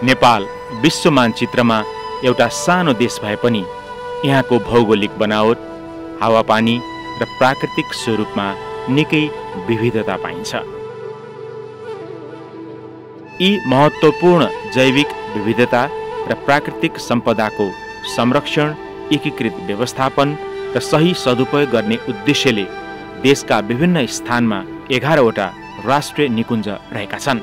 नेपाल विश्व मानचित्रमा एउटा सानो देश भए पनि यहाँको भौगोलिक बनावट, हावापानी र प्राकृतिक स्वरूपमा निकै विविधता पाइन्छ। यी महत्त्वपूर्ण जैविक विविधता र प्राकृतिक सम्पदाको संरक्षण, एकीकृत व्यवस्थापन र सही सदुपयोग गर्ने उद्देश्यले देशका विभिन्न स्थानमा 11वटा राष्ट्रिय निकुञ्ज रहेका छन्।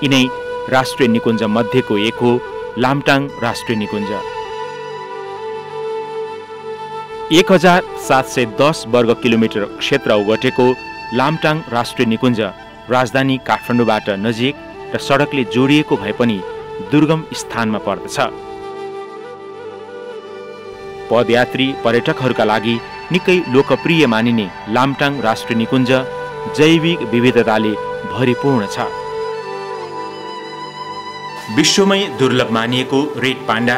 यिनै राष्ट्रिय निकुञ्ज मध्येको एक हो लामटाङ राष्ट्रिय निकुञ्ज। 1710 वर्ग किलोमिटर क्षेत्र ओगटेको लामटाङ राष्ट्रिय निकुञ्ज राजधानी काठमाडौँबाट नजिक र सडकले जोडिएको भए पनि दुर्गम स्थानमा पर्दछ। पदयात्री पर्यटकहरूका लागि निकै लोकप्रिय मानिने लामटाङ राष्ट्रिय निकुञ्ज जैविक विविधताले भरिपूर्ण छ। विश्वमै दुर्लभ मानिएको रेड पाण्डा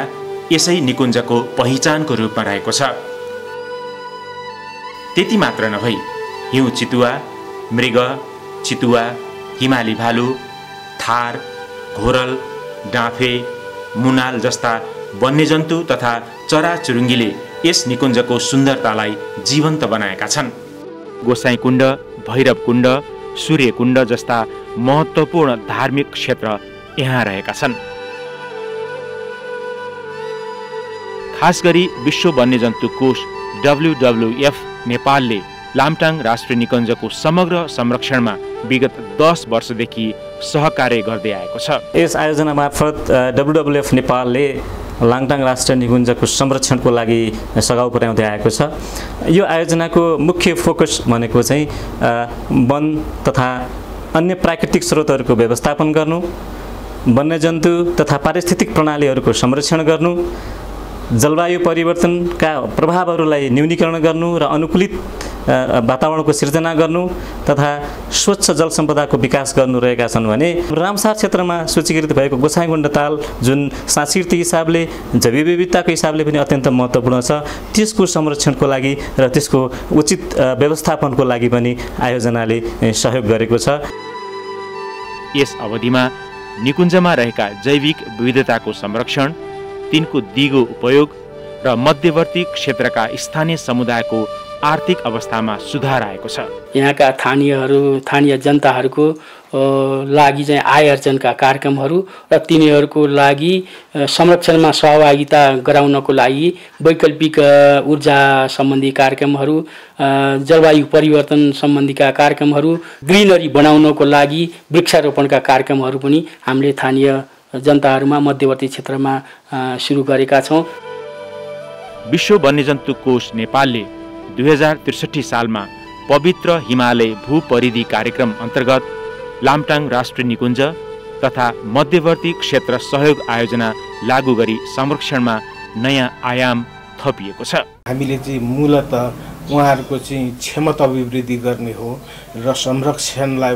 यसै निकुञ्जको पहिचानको रूपमा रहेको छ। त्यति मात्र नभई हिउँ चितुवा, मृग, चितुवा, हिमाली भालु, थार, घोरल, डाँफे, मुनाल जस्ता वन्यजन्तु तथा चराचुरुङ्गीले यस निकुञ्जको सुन्दरतालाई जीवन्त बनाएका छन्। गोसाईकुण्ड, भैरवकुण्ड, सूर्यकुण्ड जस्ता महत्त्वपूर्ण धार्मिक क्षेत्र यहाँ रहेका छन्। खास गरी विश्व वन्यजन्तु कोष WWF नेपालले लामटाङ राष्ट्रिय निकुञ्जको समग्र संरक्षणमा विगत 10 वर्षदेखि सहकार्य गर्दै आएको छ। यस आयोजना मार्फत WWF नेपालले लामटाङ राष्ट्रिय निकुञ्जको संरक्षणको लागि सघाउ पुर्याउँदै आएको छ। यो आयोजनाको मुख्य फोकस भनेको चाहिँ वन तथा अन्य प्राकृतिक स्रोतहरूको व्यवस्थापन गर्नु, वन्यजन्तु तथा पारिस्थितिक प्रणालीहरूको संरक्षण गर्नु, जलवायु परिवर्तनका प्रभावहरूलाई न्यूनीकरण गर्नु र अनुकूलित वातावरणको सिर्जना गर्नु तथा स्वच्छ जल सम्पदाको विकास गर्नु रहेका छन् भने रामसार क्षेत्रमा सूचीकृत भएको गोसाईकुण्ड ताल जुन सांस्कृतिक हिसाबले, जैव विविधताको हिसाबले पनि अत्यन्त महत्त्वपूर्ण छ, त्यसको संरक्षणको लागि र त्यसको उचित व्यवस्थापनको लागि पनि आयोजनाले सहयोग गरेको छ। यस अवधिमा निकुञ्जमा रहेका जैविक विविधताको संरक्षण, तिनको दिगो उपयोग र मध्यवर्ती क्षेत्रका स्थानीय समुदायको आर्थिक अवस्थामा सुधार आएको छ। यहाँका स्थानीय जनताहरूको लागि चाहिँ आय अर्जनका कार्यक्रमहरू र तिनीहरूको लागि संरक्षणमा सहभागिता गराउनको लागि वैकल्पिक ऊर्जा सम्बन्धी कार्यक्रमहरू, जलवायु परिवर्तन सम्बन्धीका कार्यक्रमहरू, ग्रिनरी बनाउनको लागि वृक्षारोपणका कार्यक्रमहरू पनि हामीले स्थानीय जनताहरूमा मध्यवर्ती क्षेत्रमा सुरु गरेका छौँ। विश्व वन्यजन्तु कोष नेपालले 2063 सालमा पवित्र हिमालय भूपरिधि कार्यक्रम अन्तर्गत लामटाङ राष्ट्रिय निकुञ्ज तथा मध्यवर्ती क्षेत्र सहयोग आयोजना लागू गरी संरक्षणमा नयाँ आयाम थपिएको छ। हामीले चाहिँ मूलतः उहाँहरूको चाहिँ क्षमता अभिवृद्धि गर्ने हो र संरक्षणलाई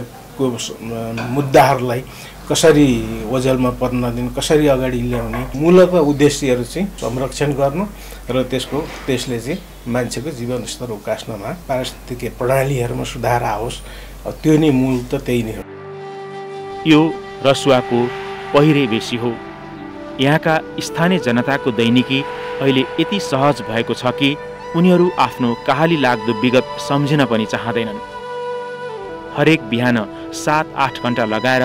मुद्दाहरूलाई कसरी ओझेलमा पर्न नदिने, कसरी अगाडि ल्याउने मूलतः उद्देश्यहरू चाहिँ संरक्षण गर्नु र त्यसले चाहिँ मान्छेको जीवनस्तर उकास्नमा, पारिस्थितिक प्रणालीहरूमा सुधार आओस्, त्यो नै मूल त त्यही नै हो। यो रसुवाको पहिरे बेसी हो। यहाँका स्थानीय जनताको दैनिकी अहिले यति सहज भएको छ कि उनीहरू आफ्नो कहाली लाग्दो विगत सम्झिन पनि चाहँदैनन्। हरेक बिहान 7-8 घण्टा लगाएर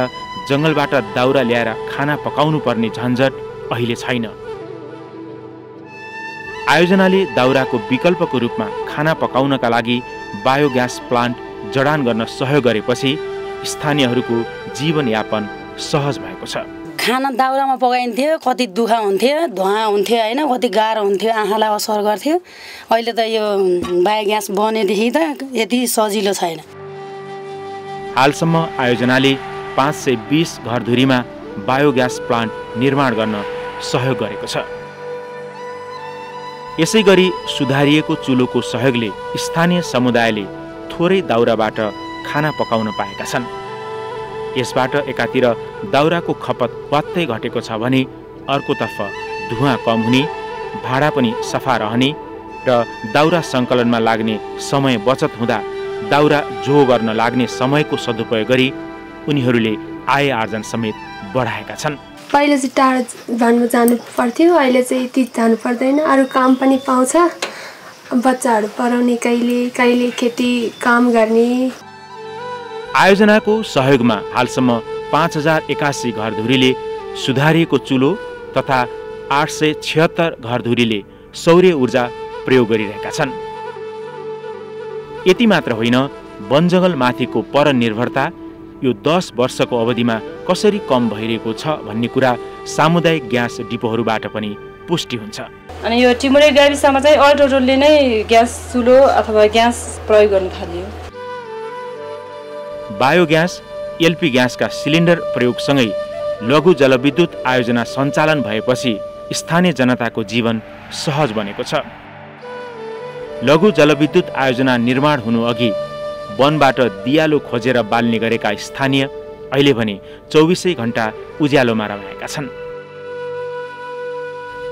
जङ्गलबाट दाउरा ल्याएर खाना पकाउनु पर्ने झन्झट अहिले छैन। आयोजनाले दाउराको विकल्पको रूपमा खाना पकाउनका लागि बायोग्यास प्लान्ट जडान गर्न सहयोग गरेपछि स्थानीयहरूको जीवनयापन सहज भएको छ। खाना दाउरामा पकाइन्थ्यो, कति दुःख हुन्थ्यो, धुवा हुन्थ्यो होइन, कति गाह्रो हुन्थ्यो, आँखालाई असर गर्थ्यो। अहिले त यो बायोग्यास बनेदेखि त यति सजिलो छैन। हालसम्म आयोजनाले 520 घरधुरीमा बायोग्यास प्लान्ट निर्माण गर्न सहयोग गरेको छ। यसै गरी सुधारिएको चुलोको सहयोगले स्थानीय समुदायले थोरै दाउराबाट खाना पकाउन पाएका छन्। यसबाट एकातिर दाउराको खपत वात्तै घटेको छ भने अर्कोतर्फ धुवाँ कम हुने, भाडा पनि सफा रहने र दाउरा सङ्कलनमा लाग्ने समय बचत हुँदा दाउरा जो गर्न लाग्ने समयको सदुपयोग गरी उनीहरूले आय आर्जन समेत बढाएका छन्। पहिले चाहिँ टाढा वनमा जानु पर्थ्यो, अहिले चाहिँ यति जानु पर्दैन। अरू काम पनि पाउँछ, बच्चाहरू पढाउने, कहिले खेती काम गर्ने। आयोजनाको सहयोगमा हालसम्म 5081 घरधुरीले सुधारिएको चुलो तथा 876 घरधुरीले सौर्य ऊर्जा प्रयोग गरिरहेका छन्। यति मात्र होइन, वनजङ्गल माथिको परनिर्भरता यो 10 वर्षको अवधिमा कसरी कम भइरहेको छ भन्ने कुरा सामुदायिक ग्यास डिपोहरूबाट पनि पुष्टि हुन्छ। अनि यो टिमुरे गाविसमा चाहिँ अल टोटलले नै ग्यास चुलो अथवा ग्यास प्रयोग गर्न थालियो। बायोग्यास, एलपी ग्यासका सिलिन्डर प्रयोगसँगै लघु जलविद्युत आयोजना सञ्चालन भएपछि स्थानीय जनताको जीवन सहज बनेको छ। लघु जलविद्युत आयोजना निर्माण हुनु अघि वनबाट दियालो खोजेर बाल्ने गरेका स्थानीय अहिले भने 24 घण्टा उज्यालोमा रहेका छन्।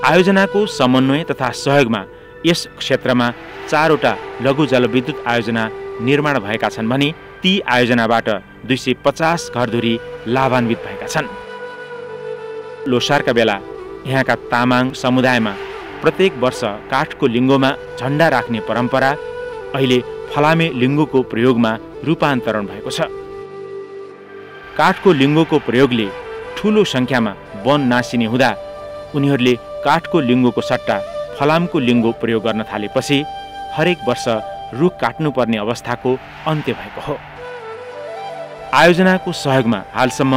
आयोजनाको समन्वय तथा सहयोगमा यस क्षेत्रमा 4वटा लघु जलविद्युत आयोजना निर्माण भएका छन् भने ती आयोजनाबाट 250 घरधुरी लाभान्वित भएका छन्। लोसारका बेला यहाँका तामाङ समुदायमा प्रत्येक वर्ष काठको लिङ्गोमा झण्डा राख्ने परम्परा अहिले फलामे लिङ्गोको प्रयोगमा रूपान्तरण भएको छ। काठको लिङ्गोको प्रयोगले ठूलो संख्यामा वन नासिने हुँदा उनीहरूले काठको लिङ्गोको सट्टा फलामको लिङ्गो प्रयोग गर्न थालेपछि हरेक वर्ष रुख काट्नुपर्ने अवस्थाको अन्त्य भएको हो। आयोजनाको सहयोगमा हालसम्म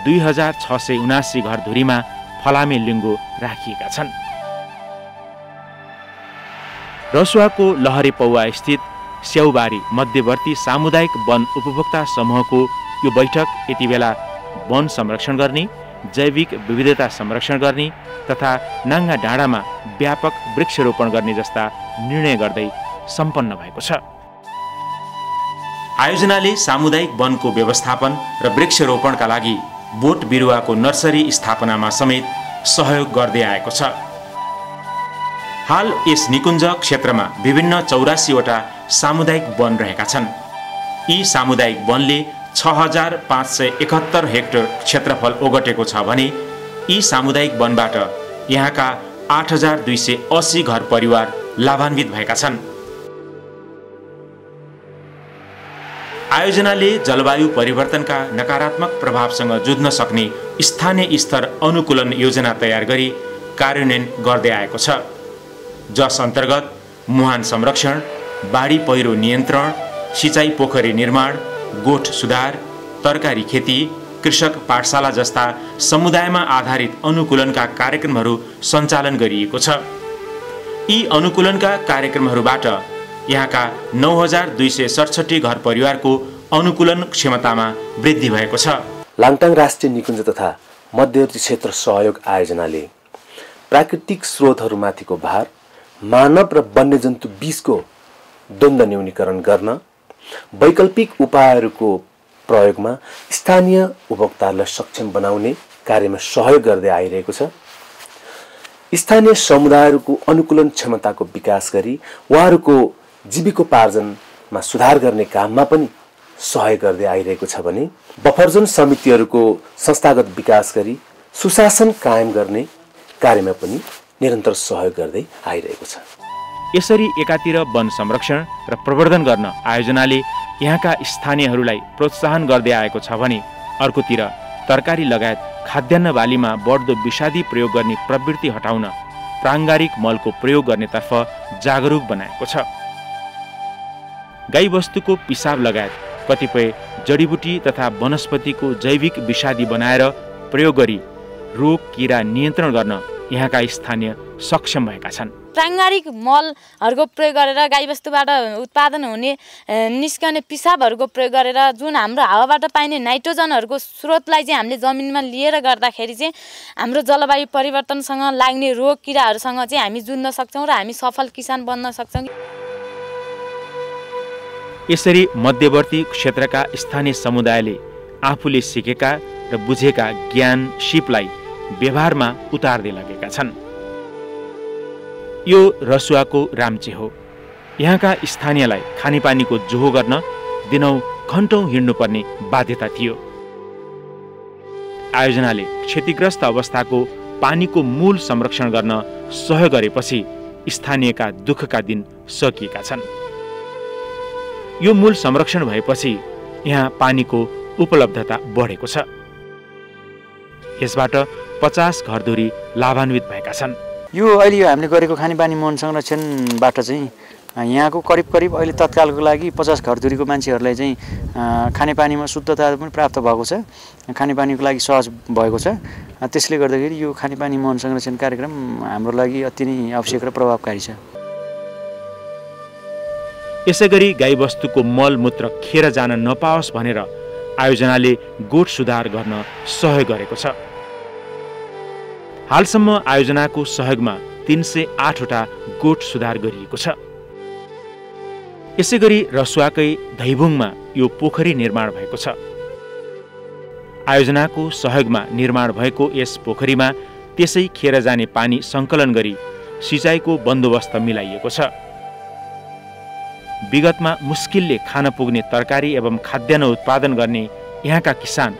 2679 घरधुरीमा फलामे लिङ्गो राखिएका छन्। रसुवाको लहरे पौवा स्थित स्याउबारी मध्यवर्ती सामुदायिक वन उपभोक्ता समूहको यो बैठक यति बेला वन संरक्षण गर्ने, जैविक विविधता संरक्षण गर्ने तथा नाङ्गा डाँडामा व्यापक वृक्षरोपण गर्ने जस्ता निर्णय गर्दै सम्पन्न भएको छ। आयोजनाले सामुदायिक वनको व्यवस्थापन र वृक्षरोपणका लागि बोट बिरुवाको नर्सरी स्थापनामा समेत सहयोग गर्दै आएको छ। हाल यस निकुञ्ज क्षेत्रमा विभिन्न 84वटा सामुदायिक वन रहेका छन्। यी सामुदायिक वनले 6571 हेक्टर क्षेत्रफल ओगटेको छ भने यी सामुदायिक वनबाट यहाँका 8280 घर परिवार लाभान्वित भएका छन्। आयोजनाले जलवायु परिवर्तनका नकारात्मक प्रभावसँग जुझ्न सक्ने स्थानीय स्तर अनुकूलन योजना तयार गरी कार्यान्वयन गर्दै आएको छ, जस अन्तर्गत मुहान संरक्षण, बाढी पहिरो नियन्त्रण, सिँचाइ पोखरी निर्माण, गोठ सुधार, तरकारी खेती, कृषक पाठशाला जस्ता समुदायमा आधारित अनुकूलनका कार्यक्रमहरू सञ्चालन गरिएको छ। यी अनुकूलनका कार्यक्रमहरूबाट यहाँका 9267 घर परिवारको अनुकूलन क्षमतामा वृद्धि भएको छ। लाङटाङ राष्ट्रिय निकुञ्ज तथा मध्यवर्ती क्षेत्र सहयोग आयोजनाले प्राकृतिक स्रोतहरूमाथिको भार, मानव र वन्यजन्तु बीचको द्वन्द्व न्यूनीकरण गर्न, वैकल्पिक उपायहरूको प्रयोगमा स्थानीय उपभोक्ताहरूलाई सक्षम बनाउने कार्यमा सहयोग गर्दै आइरहेको छ। स्थानीय समुदायहरूको अनुकूलन क्षमताको विकास गरी उहाँहरूको जीविकोपार्जनमा सुधार गर्ने काममा पनि सहयोग गर्दै आइरहेको छ भने बफरजोन समितिहरूको संस्थागत विकास गरी सुशासन कायम गर्ने कार्यमा पनि निरन्तर सहयोग गर्दै आइरहेको छ। यसरी एकातिर वन संरक्षण र प्रवर्धन गर्न आयोजनाले यहाँका स्थानीयहरूलाई प्रोत्साहन गर्दै आएको छ भने अर्कोतिर तरकारी लगायत खाद्यान्न बालीमा बढ्दो विषादी प्रयोग गर्ने प्रवृत्ति हटाउन प्राङ्गारिक मलको प्रयोग गर्नेतर्फ जागरुक बनाएको छ। गाईबस्तुको पिसाब लगायत कतिपय जडीबुटी तथा वनस्पतिको जैविक विषादी बनाएर प्रयोग गरी रोग किरा नियन्त्रण गर्न यहाँका स्थानीय सक्षम भएका छन्। प्राङ्गारिक मलहरूको प्रयोग गरेर गाईबस्तुबाट उत्पादन हुने निस्कने पिसाबहरूको प्रयोग गरेर जुन हाम्रो हावाबाट पाइने नाइट्रोजनहरूको स्रोतलाई चाहिँ हामीले जमिनमा लिएर गर्दाखेरि चाहिँ हाम्रो जलवायु परिवर्तनसँग लाग्ने रोग किराहरूसँग चाहिँ हामी जुझ्न सक्छौँ र हामी सफल किसान बन्न सक्छौँ। यसरी मध्यवर्ती क्षेत्रका स्थानीय समुदायले आफूले सिकेका र बुझेका ज्ञान सिपलाई व्यवहारमा उतार्दै लगेका छन्। यो रसुवाको राम्चे हो। यहाँका स्थानीयलाई खानेपानीको जोहो गर्न दिनौं घण्टौं हिँड्नुपर्ने बाध्यता थियो। आयोजनाले क्षतिग्रस्त अवस्थाको पानीको मूल संरक्षण गर्न सहयोग गरेपछि स्थानीयका दुःखका दिन सकिएका छन्। यो मूल संरक्षण भएपछि यहाँ पानीको उपलब्धता बढेको छ। यसबाट 50 घरधुरी लाभान्वित भएका छन्। यो अहिले हामीले गरेको खानेपानी मुहान संरक्षणबाट चाहिँ यहाँको करिब अहिले तत्कालको लागि 50 घरधुरीको मान्छेहरूलाई चाहिँ खानेपानीमा शुद्धता पनि प्राप्त भएको छ, खानेपानीको लागि सहज भएको छ। त्यसले गर्दाखेरि यो खानेपानी मुहान संरक्षण कार्यक्रम हाम्रो लागि अति नै आवश्यक र प्रभावकारी छ। यसैगरी गाईबस्तुको मलमूत्र खेर जान नपाओस् भनेर आयोजनाले गोठ सुधार गर्न सहयोग गरेको छ। हालसम्म आयोजनाको सहयोगमा 308 वटा गोठ सुधार गरिएको छ। यसैगरी रसुवाकै धैबुङमा यो पोखरी निर्माण भएको छ। आयोजनाको सहयोगमा निर्माण भएको यस पोखरीमा त्यसै खेर जाने पानी सङ्कलन गरी सिँचाइको बन्दोबस्त मिलाइएको छ। विगतमा मुस्किलले खान पुग्ने तरकारी एवं खाद्यान्न उत्पादन गर्ने यहाँका किसान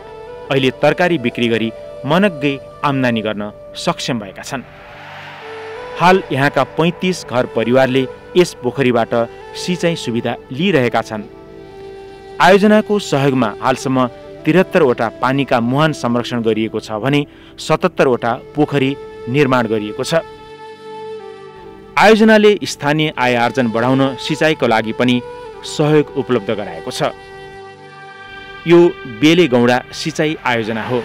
अहिले तरकारी बिक्री गरी मनग्गै आम्दानी गर्न सक्षम भएका छन्। हाल यहाँका 35 घर परिवारले यस पोखरीबाट सिँचाइ सुविधा लिइरहेका छन्। आयोजनाको सहयोगमा हालसम्म 73 वटा पानीका मुहान संरक्षण गरिएको छ भने 77 वटा पोखरी निर्माण गरिएको छ। आयोजनाले स्थानीय आय आर्जन बढाउन सिँचाइको लागि पनि सहयोग उपलब्ध गराएको छ। यो बेले गौडा सिँचाइ आयोजना हो।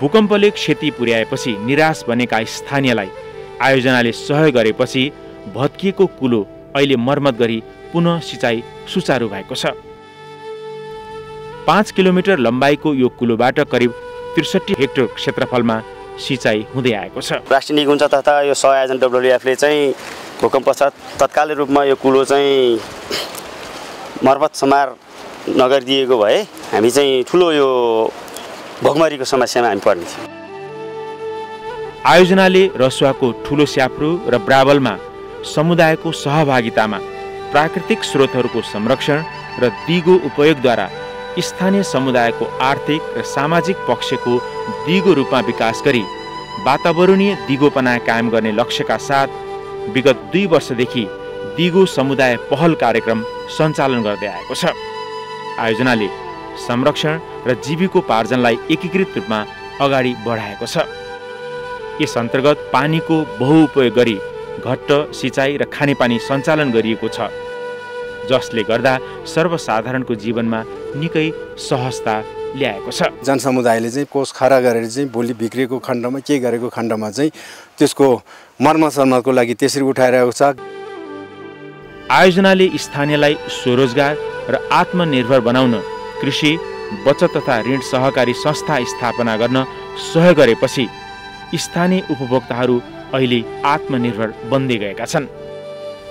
भूकम्पले क्षति पुर्याएपछि निराश बनेका स्थानीयलाई आयोजनाले सहयोग गरेपछि भत्किएको कुलो अहिले मर्मत गरी पुनः सिँचाइ सुचारू भएको छ। 5 किलोमिटर लम्बाइको यो कुलोबाट करिब 63 हेक्टर क्षेत्रफलमा सिँचाइ हुँदै आएको छ। राष्ट्रिय निकुञ्ज तथा यो सहआयोजन डब्ल्युएफले चाहिँ भूकम्प पश्चात तत्काल रूपमा यो कुलो चाहिँ मर्मत समार नगरिदिएको भए हामी चाहिँ ठुलो यो भोकमरीको समस्यामा हामी पर्ने थियौँ। आयोजनाले रसुवाको ठुलो स्याप्रो र ब्रावलमा समुदायको सहभागितामा प्राकृतिक स्रोतहरूको संरक्षण र दिगो उपयोगद्वारा स्थानीय समुदायको आर्थिक र सामाजिक पक्षको दिगो रूपमा विकास गरी वातावरणीय दिगोपना कायम गर्ने लक्ष्यका साथ विगत 2 वर्षदेखि दिगो समुदाय पहल कार्यक्रम सञ्चालन गर्दै आएको छ। आयोजनाले संरक्षण र जीविकोपार्जनलाई एकीकृत रूपमा अगाडि बढाएको छ। यस अन्तर्गत पानीको बहुउपयोग गरी घट्ट सिँचाइ र खानेपानी सञ्चालन गरिएको छ, जसले गर्दा सर्वसाधारणको जीवनमा निकै सहजता ल्याएको छ। जनसमुदायले चाहिँ कोष खरा गरेर चाहिँ भोलि बिग्रेको खण्डमा के गरेको खण्डमा चाहिँ त्यसको मर्मसर्मतको लागि त्यसरी उठाइरहेको छ। आयोजनाले स्थानीयलाई स्वरोजगार र आत्मनिर्भर बनाउन कृषि, बचत तथा ऋण सहकारी संस्था स्थापना गर्न सहयोग गरेपछि स्थानीय उपभोक्ताहरू अहिले आत्मनिर्भर बन्दै गएका छन्।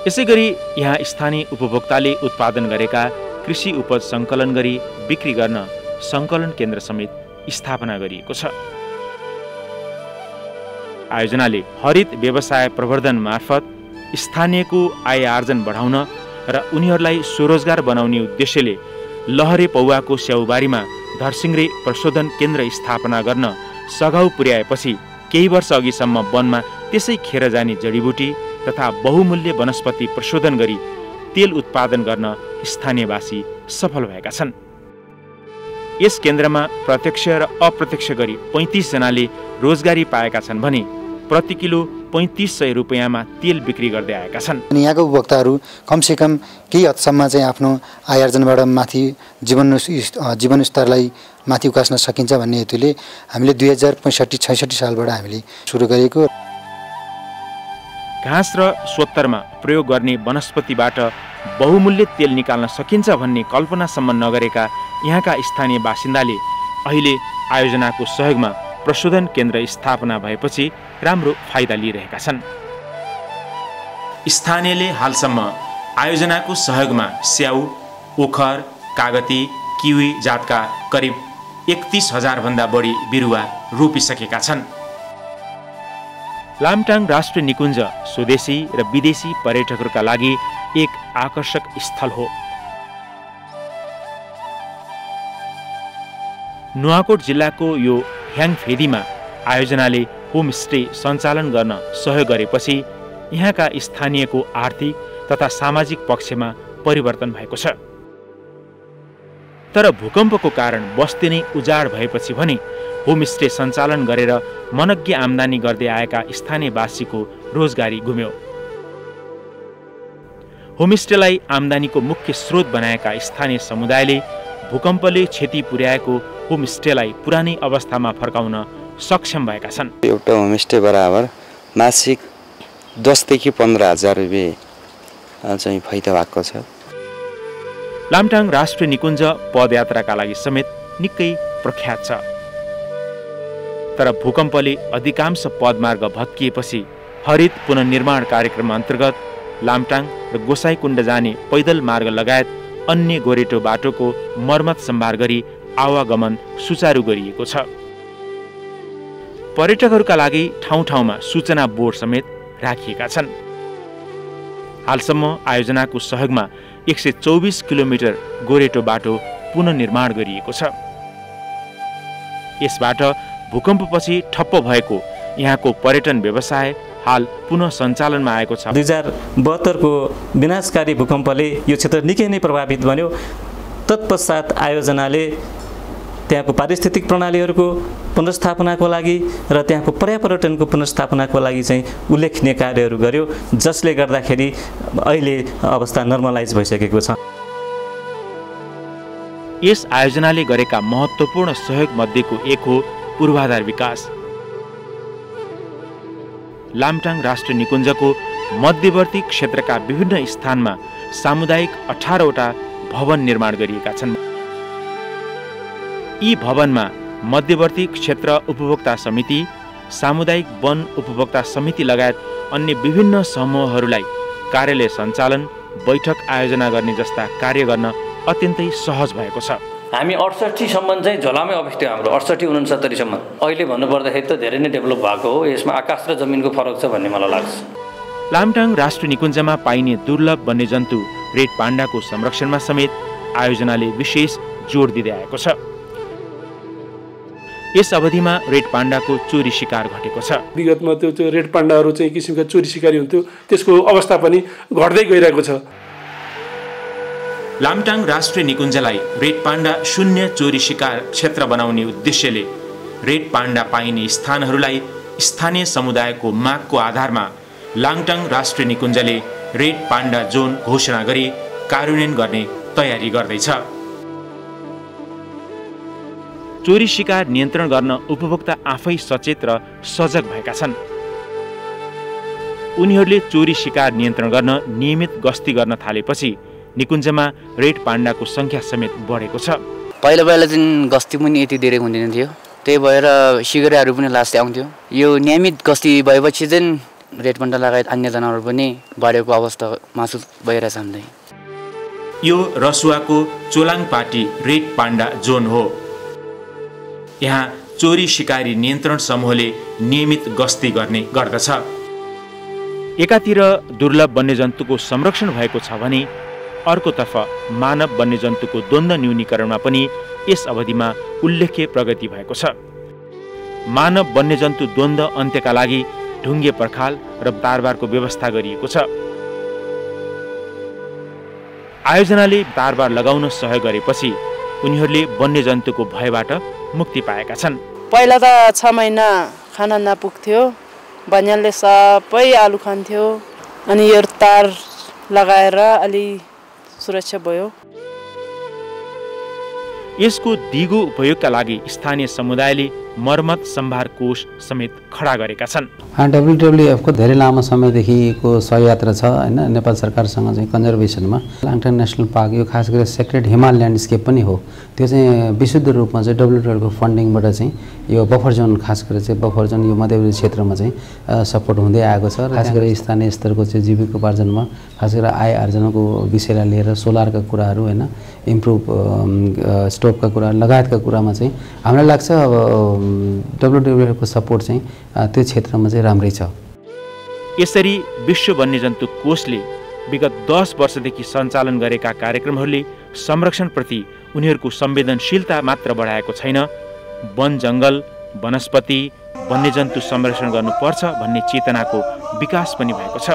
यसैगरी यहाँ स्थानीय उपभोक्ताले उत्पादन गरेका कृषि उपज सङ्कलन गरी बिक्री गर्न सङ्कलन केन्द्र समेत स्थापना गरिएको छ। आयोजनाले हरित व्यवसाय प्रवर्धन मार्फत स्थानीयको आय आर्जन बढाउन र उनीहरूलाई स्वरोजगार बनाउने उद्देश्यले लहरे पौवाको स्याउबारीमा धरसिङ्ग्रे प्रशोधन केन्द्र स्थापना गर्न सघाउ पुर्याएपछि केही वर्ष अघिसम्म वनमा त्यसै खेर जाने जडीबुटी तथा बहुमूल्य वनस्पति प्रशोधन गरी तेल उत्पादन गर्न स्थानीयवासी सफल भएका छन्। यस केन्द्रमा प्रत्यक्ष र अप्रत्यक्ष गरी 35 जनाले रोजगारी पाएका छन् भने प्रति किलो 3500 रुपैयाँमा तेल बिक्री गर्दै आएका छन्। यहाँको उपभोक्ताहरू कमसेकम केही हदसम्म चाहिँ आफ्नो आय आर्जनबाट माथि जीवन स्तरलाई माथि उकास्न सकिन्छ भन्ने हेतुले हामीले 2065-66 सालबाट हामीले सुरु गरेको घाँस र सोत्तरमा प्रयोग गर्ने वनस्पतिबाट बहुमूल्य तेल निकाल्न सकिन्छ भन्ने कल्पनासम्म नगरेका यहाँका स्थानीय बासिन्दाले अहिले आयोजनाको सहयोगमा प्रशोधन केन्द्र स्थापना भएपछि राम्रो फाइदा लिइरहेका छन्। स्थानीयले हालसम्म आयोजनाको सहयोगमा स्याउ, ओखर, कागती, किवी जातका करिब 31,000 भन्दा बढी बिरुवा रोपिसकेका छन्। लामटाङ राष्ट्रिय निकुञ्ज स्वदेशी र विदेशी पर्यटकहरूका लागि एक आकर्षक स्थल हो। नुवाकोट जिल्लाको यो ह्याङफेदीमा आयोजनाले होमस्टे सञ्चालन गर्न सहयोग गरेपछि यहाँका स्थानीयको आर्थिक तथा सामाजिक पक्षमा परिवर्तन भएको छ। तर भूकम्पको कारण बस्ती नै उजाड भएपछि भने होमस्टे सञ्चालन गरेर मनग्गे आम्दानी गर्दै आएका स्थानीयवासीको रोजगारी गुम्यो। होमस्टेलाई आम्दानीको मुख्य स्रोत बनाएका स्थानीय समुदायले भूकम्पले क्षति पुर्याएको होमस्टेलाई पुरानै अवस्थामा फर्काउन सक्षम भएका छन्। एउटा होमस्टे बराबर मासिक 10 देखि 15,000 रुपियाँ चाहिँ फाइदा भएको छ। लामटाङ राष्ट्रिय निकुञ्ज पदयात्राका लागि समेत निकै प्रख्यात छ। तर भूकम्पले अधिकांश पदमार्ग भत्किएपछि हरित पुनर्निर्माण कार्यक्रम अन्तर्गत लामटाङ र गोसाइकुण्ड जाने पैदल मार्ग लगायत अन्य गोरेटो बाटोको मर्मत सम्भार गरी आवागमन सुचारू गरिएको छ। पर्यटकहरूका लागि ठाउँ ठाउँमा सूचना बोर्ड समेत राखिएका छन्। हालसम्म आयोजनाको सहयोगमा 124 किलोमिटर गोरेटो बाटो पुनर्निर्माण गरिएको छ। यसबाट भूकम्पपछि ठप्प भएको यहाँको पर्यटन व्यवसाय हाल पुनः सञ्चालनमा आएको छ। 2072 को विनाशकारी भूकम्पले यो क्षेत्र निकै नै प्रभावित बन्यो। तत्पश्चात आयोजनाले त्यहाँको पारिस्थितिक प्रणालीहरूको पुनर्स्थापनाको लागि र त्यहाँको पर्यावरणको पुनर्स्थापनाको लागि चाहिँ उल्लेखनीय कार्यहरू गर्यो, जसले गर्दाखेरि अहिले अवस्था नर्मलाइज भइसकेको छ। यस आयोजनाले गरेका महत्त्वपूर्ण सहयोग मध्येको एक हो पूर्वाधार विकास। लामटाङ राष्ट्रिय निकुञ्जको मध्यवर्ती क्षेत्रका विभिन्न स्थानमा सामुदायिक 18 वटा भवन निर्माण गरिएका छन्। यी भवनमा मध्यवर्ती क्षेत्र उपभोक्ता समिति, सामुदायिक वन उपभोक्ता समिति लगायत अन्य विभिन्न समूहहरूलाई कार्यालय सञ्चालन, बैठक आयोजना गर्ने जस्ता कार्य गर्न अत्यन्तै सहज भएको छ। हामी 68 सम्म चाहिँ झोलामै अवस्थित हाम्रो 68-69 सम्म। अहिले भन्नुपर्दाखेरि त धेरै नै डेभलप भएको हो। यसमा आकाश र जमिनको फरक छ भन्ने मलाई लाग्छ। लामटाङ राष्ट्रिय निकुञ्जमा पाइने दुर्लभ वन्यजन्तु रेड पाण्डाको संरक्षणमा समेत आयोजनाले विशेष जोड दिँदै आएको छ। यस अवधिमा रेड पाण्डाको चोरी शिकार घटेको छ। विगतमा त्यो रेड पाण्डाहरू चाहिँ किसिमका चोरी शिकारी हुन्थ्यो, त्यसको अवस्था पनि घट्दै गइरहेको छ। लामटाङ राष्ट्रिय निकुञ्जलाई रेड पाण्डा शून्य चोरी शिकार क्षेत्र बनाउने उद्देश्यले रेड पाण्डा पाइने स्थानहरूलाई स्थानीय समुदायको मागको आधारमा लामटाङ राष्ट्रिय निकुञ्जले रेड पाण्डा जोन घोषणा गरी कार्यान्वयन गर्ने तयारी गर्दैछ। चोरी शिकार नियन्त्रण गर्न उपभोक्ता आफै सचेत र सजग भएका छन्। उनीहरूले चोरी शिकार नियन्त्रण गर्न नियमित गस्ती गर्न थालेपछि निकुञ्जमा रेड पाण्डाको संख्या समेत बढेको छ। पहिला चाहिँ गस्ती पनि यति धेरै हुँदैन थियो, त्यही भएर सिगरेटहरू पनि लास्टै आउँथ्यो। यो नियमित गस्ती भएपछि चाहिँ रेड पाण्डा लगायत अन्य जनावरहरू पनि बढेको अवस्था महसुस भइरहेछ हामीलाई। यो रसुवाको चोलाङपाटी रेड पाण्डा जोन हो। यहाँ चोरी शिकारी नियन्त्रण समूहले नियमित गस्ती गर्ने गर्दछ। एकातिर दुर्लभ वन्यजन्तुको संरक्षण भएको छ भने अर्कोतर्फ मानव वन्यजन्तुको द्वन्द्व न्यूनीकरणमा पनि यस अवधिमा उल्लेख्य प्रगति भएको छ। मानव वन्यजन्तु द्वन्द्व अन्त्यका लागि ढुङ्गे पर्खाल र तारबारको व्यवस्था गरिएको छ। आयोजनाले तारबार लगाउन सहयोग गरेपछि उनीहरूले वन्यजन्तुको भयबाट मुक्ति पाएका छन्। पहिला त 6 महिना खाना नपुग्थ्यो, बन्यालले सबै आलु खान्थ्यो, अनि यो तार लगाएर अलि सुरक्षा भयो। यसको दिगो उपयोगका लागि स्थानीय समुदायले मर्मत सम्भार कोष समेत खडा गरेका छन्। WWF को धेरै लामो समयदेखिको सहयात्रा छ हैन, नेपाल सरकारसँग चाहिँ कन्जर्भेसनमा। लाङटाङ नेसनल पार्क यो खास गरी सेक्रेड हिमाल ल्यान्डस्केप पनि हो। त्यो चाहिँ विशुद्ध रूपमा चाहिँ WWF को फन्डिङबाट चाहिँ यो बफर जोन, खास गरी चाहिँ बफर जोन यो मध्यवर्ती क्षेत्रमा चाहिँ सपोर्ट हुँदै आएको छ। खास गरी स्थानीय स्तरको चाहिँ जीविकोपार्जनमा, खास गरी आय आर्जनको विषयलाई लिएर सोलरका कुराहरू हैन, इम्प्रुभ स्टोभका कुरा लगायतका कुरामा चाहिँ हामीलाई लाग्छ अब WWF को सपोर्ट चाहिँ त्यो क्षेत्रमा चाहिँ राम्रै छ। यसरी विश्व वन्यजन्तु कोषले विगत 10 वर्षदेखि सञ्चालन गरेका कार्यक्रमहरूले संरक्षणप्रति उनीहरूको संवेदनशीलता मात्र बढाएको छैन, वन जङ्गल, वनस्पति, वन्यजन्तु संरक्षण गर्नुपर्छ भन्ने चेतनाको विकास पनि भएको छ।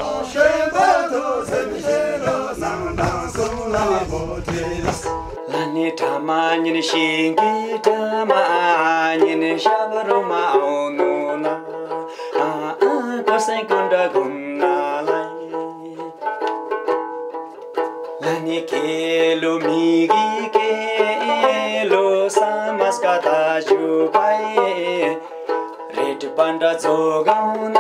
खेलो मिगी खेलो समाजका दाजुभाइ रेड पान्डा जोगाउन